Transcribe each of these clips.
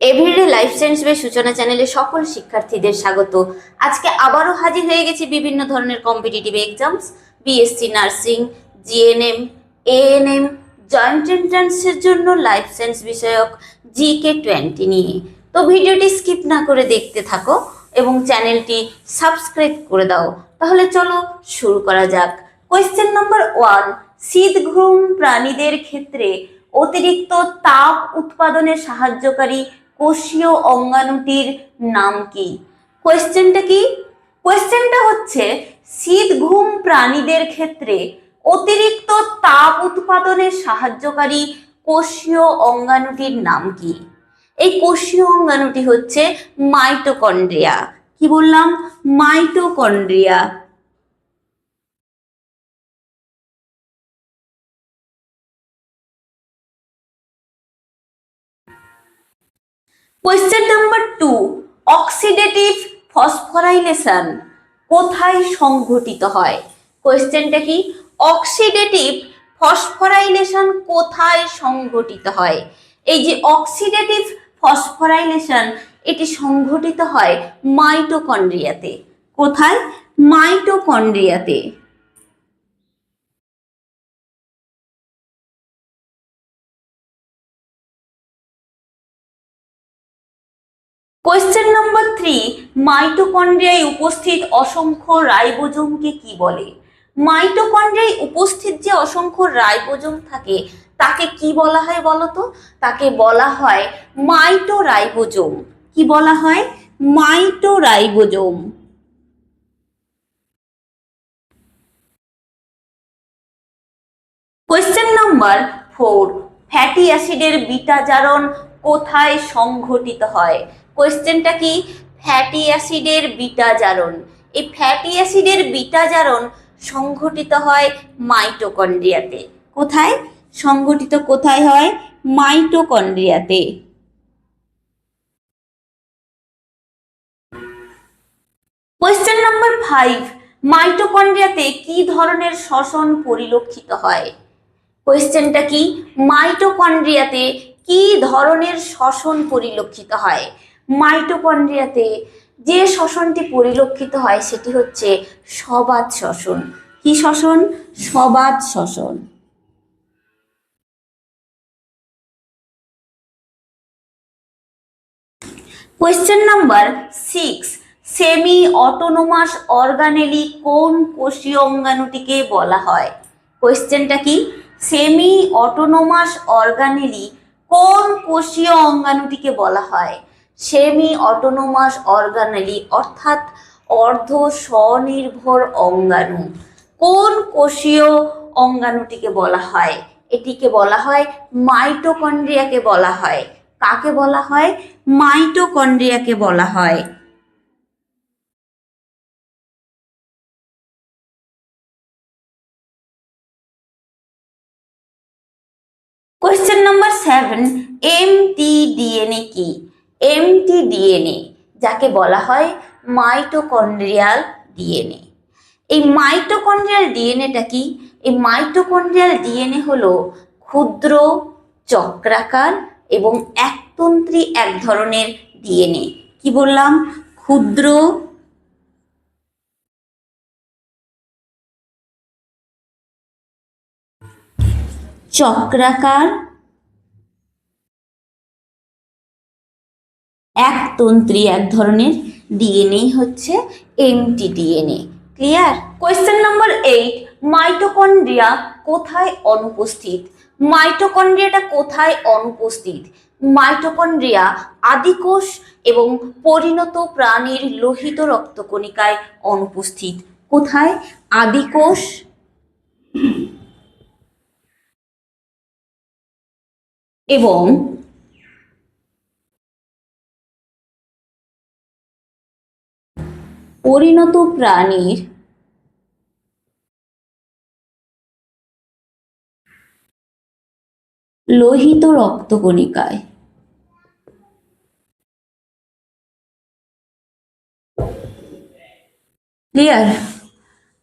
Everyday life science বে সূচনা চ্যানেলে সকল শিক্ষার্থীদের স্বাগত। আজকে আবারও হাজির হয়ে গেছি বিভিন্ন ধরনের competitive exams, BSc nursing, GNM, ANM, joint এন্ট্রান্সের জন্য লাইফ সায়েন্স বিষয়ক জিকে 20 নিয়ে। তো ভিডিওটি স্কিপ না করে দেখতে থাকো এবং চ্যানেলটি সাবস্ক্রাইব করে দাও। তাহলে চলো শুরু করা যাক। কোয়েশ্চেন নাম্বার 1, শীতঘ্রুম প্রাণীদের ক্ষেত্রে অতিরিক্ত তাপ উৎপাদনে সাহায্যকারী কোষীয় অঙ্গাণুটির নাম কি? কোয়েশ্চেনটা কি? কোয়েশ্চেনটা হচ্ছে শীতঘুম প্রাণীদের ক্ষেত্রে অতিরিক্ত তাপ উৎপাদনে সাহায্যকারী কোষীয় অঙ্গাণুটির নাম কি? এই কোষীয় অঙ্গাণুটি হচ্ছে মাইটোকন্ড্রিয়া। কি বললাম? Mitochondria. Question number 2, oxidative phosphorylation কোথায় সংঘটিত হয়? কোয়েশ্চেনটা কি? অক্সিডেটিভ ফসফোরাইলেশন কোথায় সংঘটিত হয়? এই যে অক্সিডেটিভ ফসফোরাইলেশন, এটি সংঘটিত হয় মাইটোকন্ড্রিয়াতে। কোথায়? মাইটোকন্ড্রিয়াতে। কোয়েশ্চেন নাম্বার 3, মাইটোকন্ড্রিয়ায় উপস্থিত অসংখ্য রাইবোজোমকে কি বলে? মাইটোকন্ড্রিয়ায় উপস্থিত যে অসংখ্য রাইবোজোম থাকে তাকে কি বলা হয় বলো তো? তাকে বলা হয় মাইটোরাইবোজোম। কি বলা হয়? মাইটোরাইবোজোম। কোয়েশ্চেন নাম্বার 4, ফ্যাটি অ্যাসিডের বিটা জারণ কোথায় সংঘটিত হয়? কোয়েশ্চেনটা কি? ফ্যাটি অ্যাসিডের বিটা জারণ। এই ফ্যাটি অ্যাসিডের বিটা জারণ সংঘটিত হয় মাইটোকন্ড্রিয়াতে। কোথায় সংঘটিত? কোথায় হয়? মাইটোকন্ড্রিয়াতে। কোয়েশ্চেন নাম্বার 5, মাইটোকন্ড্রিয়াতে কি ধরনের শ্বসন পরিলক্ষিত হয়? কোয়েশ্চেনটা কি? মাইটোকন্ড্রিয়াতে কি ধরনের শ্বসন পরিলক্ষিত হয়? মাইটোকন্ড্রিয়াতে যে শ্বসনটি পরিলক্ষিত হয় সেটি হচ্ছে সবাত শ্বসন। কি শ্বসন? সবাত শ্বসন। Question number 6, semi autonomous organelle কোন কোষীয় অঙ্গাণুটিকে বলা হয়? কোয়েশ্চেনটা কি? সেমি অটোনোমাস অর্গানেলি কোন কোষীয় অঙ্গাণুটিকে বলা হয়? সেমি অটোনোমাস অর্গানেলি অর্থাৎ অর্ধ স্বনির্ভর অঙ্গাণু কোন কোষীয় অঙ্গাণুটিকে বলা হয়? এটিকে বলা হয় মাইটোকন্ড্রিয়াকে বলা হয়। কাকে বলা হয়? মাইটোকন্ড্রিয়াকে বলা হয়। কোয়েশ্চেন নাম্বার 7, mtDNA কি? mtDNA যাকে বলা হয় মাইটোকন্ড্রিয়াল ডিএনএ। এই মাইটোকন্ড্রিয়াল ডিএনএটা কি? এই মাইটোকন্ড্রিয়াল ডিএনএ হলো ক্ষুদ্র, চক্রাকার এবং একতন্ত্রী এক ধরনের ডিএনএ। কি বললাম? ক্ষুদ্র, চক্রাকার, একতন্ত্রী এক ধরনের ডিএনএ হচ্ছে mtDNA। Clear? Question number 8, mitochondria কোথায় অনুপস্থিত? মাইটোকন্ড্রিয়াটা কোথায় অনুপস্থিত? মাইটোকন্ড্রিয়া আদিকোষ এবং পরিণত প্রাণীর লোহিত রক্তকণিকায় অনুপস্থিত। কোথায়? আদিকোষ এবং পরিণত প্রাণীর লোহিত রক্তকণিকায়। ক্লিয়ার?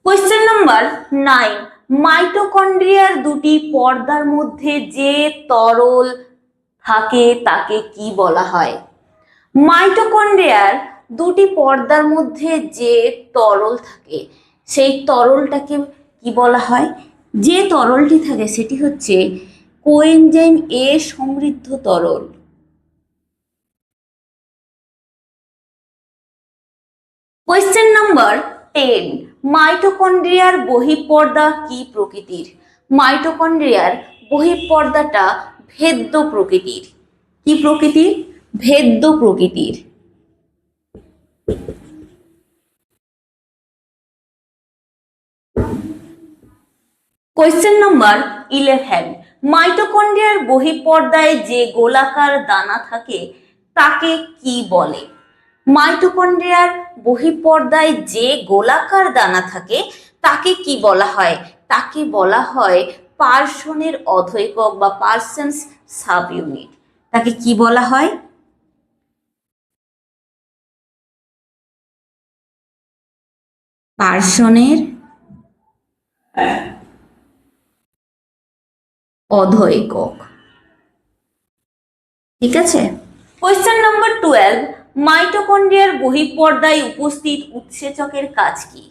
কোয়েশ্চেন নাম্বার 9, মাইটোকন্ড্রিয়ার দুটি পর্দার মধ্যে যে তরল থাকে তাকে কি বলা হয়? মাইটোকন্ড্রিয়ার দুটি পর্দার মধ্যে যে তরল থাকে সেই তরলটাকে কি বলা হয়? যে তরলটি থাকে সেটি হচ্ছে কোএনজাইম এ সমৃদ্ধ তরল। কোয়েশ্চেন নাম্বার 10, মাইটোকন্ড্রিয়ার বহিঃপর্দা কি প্রকৃতির? মাইটোকন্ড্রিয়ার বহিঃপর্দাটা ভেদ্য প্রকৃতির। কি প্রকৃতির? ভেদ্য প্রকৃতির। কোয়েশ্চেন নাম্বার 11, মাইটোকন্ড্রিয়ার বহিঃপর্দায় যে গোলাকার দানা থাকে তাকে কি বলে? মাইটোকন্ড্রিয়ার বহিঃপর্দায় যে গোলাকার দানা থাকে তাকে কি বলা হয়? তাকে বলা হয় পার্সনের অধৈকক বা পার্সনস সাব ইউনিট। তাকে কি বলা হয়? পার্সনের অধৈকক। ঠিক আছে। কোয়েশ্চেন নাম্বার 12, মাইটোকন্ড্রিয়ার বহিঃপর্দায় উপস্থিত উৎসেচকের কাজ কি?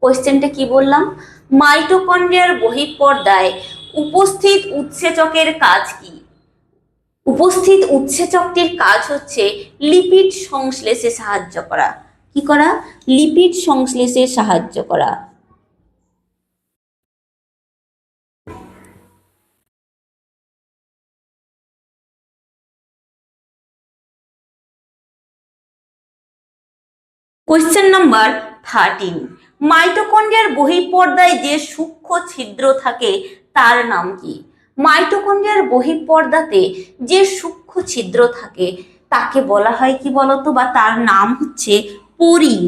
কোয়েশ্চেনটা কি বললাম? মাইটোকন্ড্রিয়ার বহিঃপর্দায় উপস্থিত উৎসেচকের কাজ কি? উপস্থিত উৎসেচকটির কাজ হচ্ছে লিপিড সংশ্লেষে সাহায্য করা। কি করা? লিপিড সংশ্লেষে সাহায্য করা। কোয়েশ্চেন নাম্বার 13, মাইটোকন্ড্রিয়ার বহিঃপর্দায় যে সূক্ষ্ম ছিদ্র থাকে তার নাম কি? মাইটোকন্ড্রিয়ার বহিঃপর্দাতে যে সূক্ষ্ম ছিদ্র থাকে তাকে বলা হয় কি বলতো? বা তার নাম হচ্ছে porin.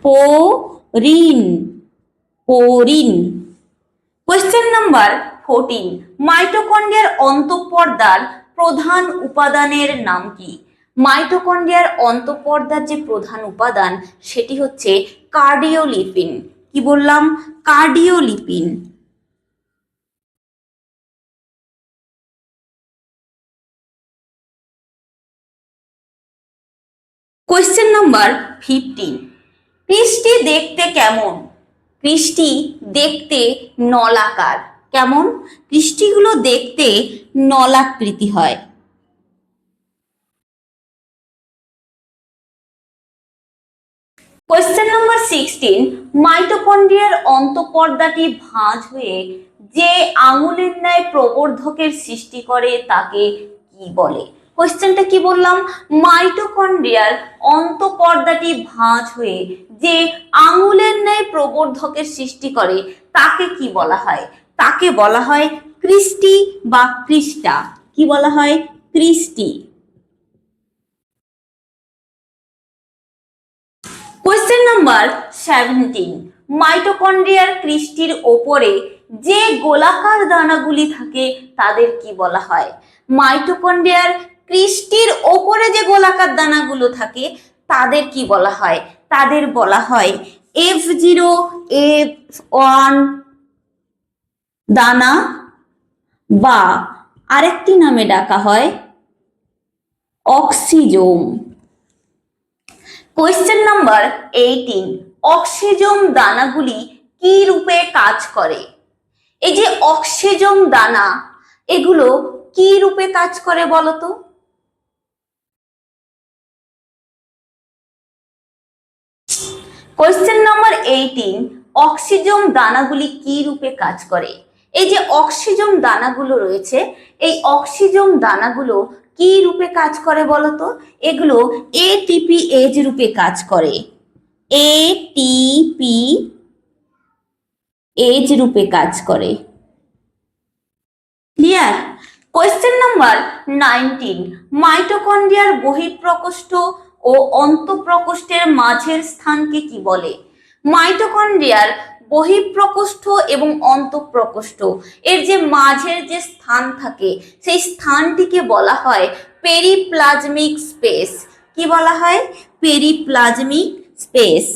Porin. Porin. Question number 14, মাইটোকন্ড্রিয়ার অন্তঃপর্দার প্রধান উপাদানের নাম কি? মাইটোকন্ড্রিয়ার অন্তঃপর্দার যে প্রধান উপাদান সেটি হচ্ছে কার্ডিওলিপিন। কি বললাম? কার্ডিওলিপিন। কোয়েশ্চেন নাম্বার 15, কৃষ্টি দেখতে কেমন? কৃষ্টি দেখতে নলাকার। কেমন? কৃষ্টিগুলো দেখতে নলাকৃতি হয়। কোয়েশ্চেন নাম্বার 16, মাইটোকন্ড্রিয়ার অন্তঃপর্দাটি ভাঁজ হয়ে যে আঙুলের ন্যায় প্রবর্ধকের সৃষ্টি করে তাকে কি বলে? কোয়েশ্চেনটা কি বললাম? মাইটোকন্ড্রিয়ার অন্তঃপর্দাটি ভাঁজ হয়ে যে আঙুলের ন্যায় প্রবর্ধকের সৃষ্টি করে তাকে কি বলা হয়? তাকে বলা হয় ক্রিস্টি বা ক্রিস্টা। কি বলা হয়? ক্রিস্টি। কোয়েশ্চেন নাম্বার 17, মাইটোকন্ড্রিয়ার ক্রিস্টির ওপরে যে গোলাকার দানাগুলি থাকে তাদের কি বলা হয়? মাইটোকন্ড্রিয়ার ক্রিস্টির ওপরে যে গোলাকার দানাগুলো থাকে তাদের কি বলা হয়? তাদের বলা হয় F0 F1 দানা, বা আরেকটি নামে ডাকা হয় অক্সিজোম। কোয়েশ্চেন নাম্বার 18, অক্সিজোম দানাগুলি কি রূপে কাজ করে? এই যে অক্সিজোম দানা এগুলো কি রূপে কাজ করে বলতো? কোয়েশ্চেন নাম্বার 18, অক্সিজোম দানাগুলি কি রূপে কাজ করে? এই যে অক্সিজোম দানাগুলো রয়েছে এই অক্সিজোম দানাগুলো কি রূপে কাজ করে বলতো? এগুলো এটিপি এজ রূপে কাজ করে। এটিপি এজ রূপে কাজ করে। ক্লিয়ার? কোয়েশ্চেন নাম্বার 19, মাইটোকন্ড্রিয়ার বহিঃপ্রকোষ্ঠ ও অন্তঃপ্রকোষ্ঠের মাঝের স্থানকে কি বলে? মাইটোকন্ড্রিয়ার বহিঃপ্রকোষ্ঠ এবং অন্তঃপ্রকোষ্ঠ এর যে মাঝের যে স্থান থাকে সেই স্থানটিকে বলা হয় পেরিপ্লাজমিক স্পেস। কি বলা হয়? Periplasmic space.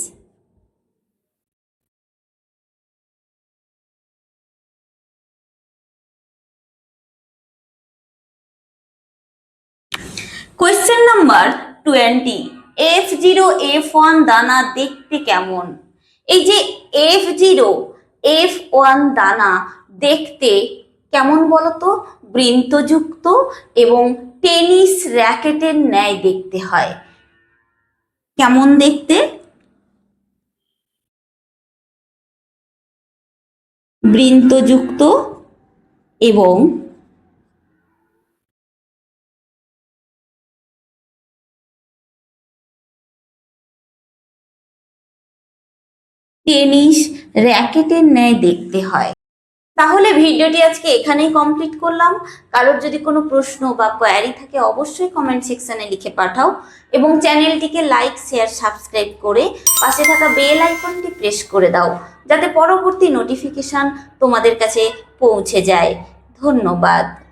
Question number 20, F0 F1 দানা দেখতে কেমন? এই যে F0 F1 দানা দেখতে কেমন বলতো? বৃন্তযুক্ত এবং টেনিস র্যাকেটের ন্যায় দেখতে হয়। কেমন দেখতে? বৃন্তযুক্ত এবং টেনিস র্যাকেটের ন্যায় দেখতে হয়। তাহলে ভিডিওটি আজকে এখানেই কমপ্লিট করলাম। কারোর যদি কোনো প্রশ্ন বা কোয়ারি থাকে অবশ্যই কমেন্ট সেকশনে লিখে পাঠাও এবং চ্যানেলটিকে লাইক, শেয়ার, সাবস্ক্রাইব করে পাশে থাকা বেল আইকনটি প্রেস করে দাও, যাতে পরবর্তী নোটিফিকেশন তোমাদের কাছে পৌঁছে যায়। ধন্যবাদ।